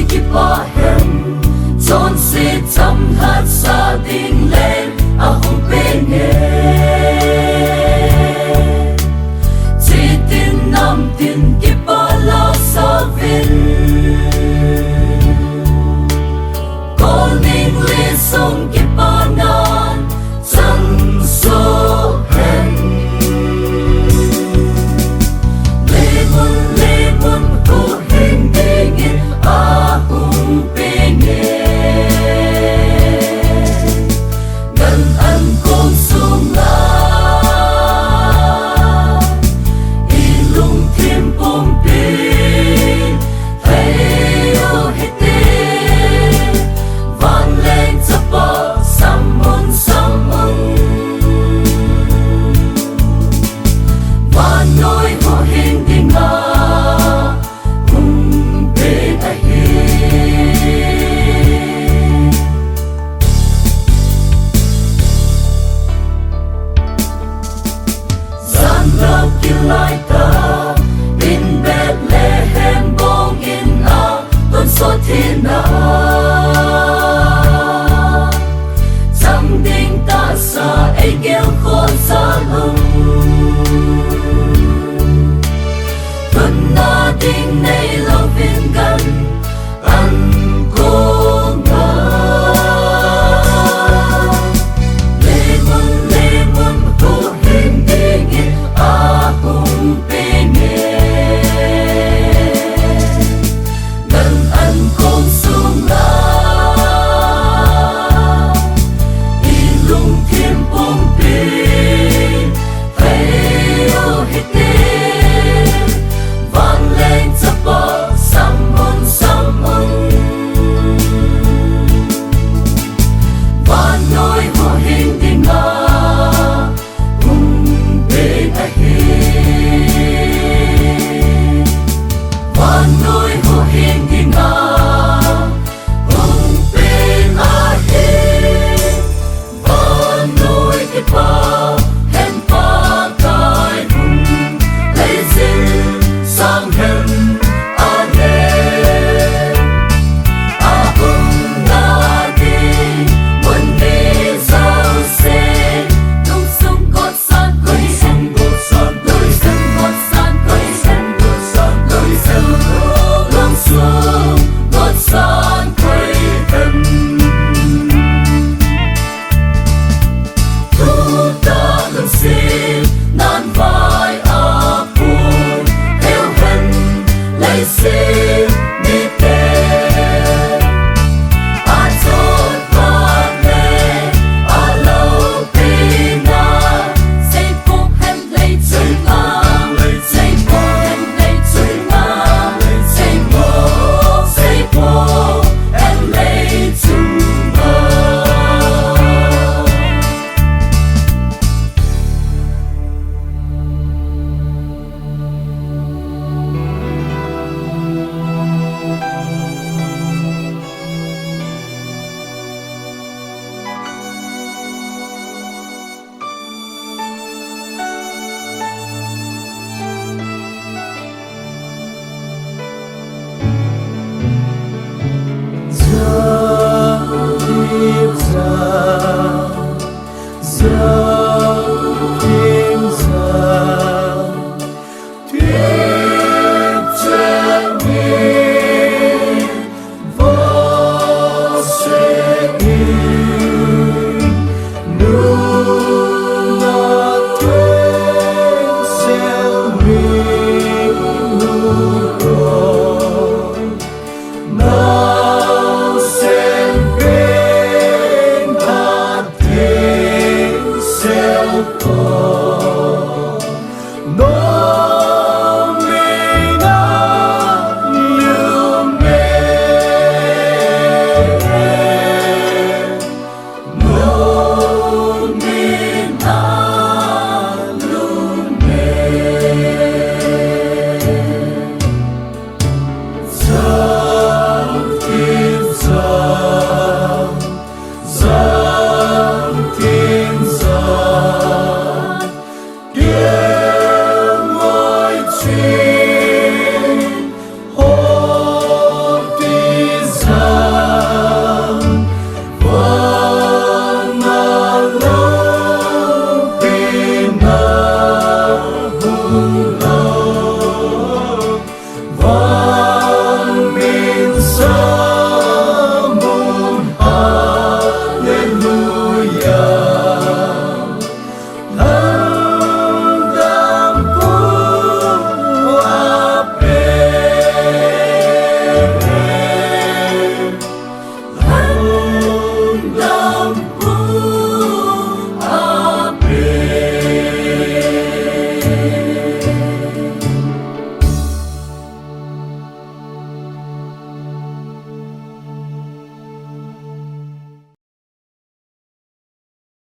ki pa hen chon si cham hat sa ding len a hong pe nge chi tin nam tin ki pa la sa vin kol ning le song ki pa nan chang so hen lemon ho hen ding a hong pe nge gan an kong sung la ilung tim pom pi thay o hete van leng chapa samun van noi ho hen ding a hong pe ta he San love you like ta in Bethlehem bong in a ton so thiên na